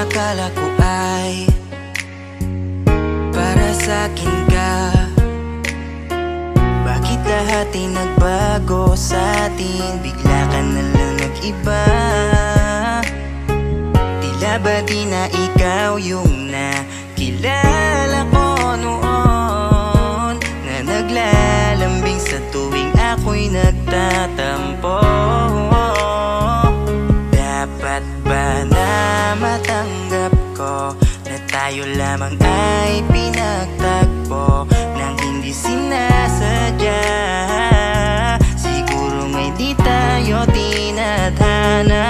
akala ko ay para sa'kin ka. Bakit lahat ay nagbago sa'tin? Bigla ka nalang nag-iba. Tila ba di na ikaw yung nakilala ko noon, na naglalambing sa tuwing ako'y nagtatampo? Dapat ba na matanggap ko na tayo lamang ay pinagtagpo nang hindi sinasadya? Siguro nga'y di tayo tinadhana.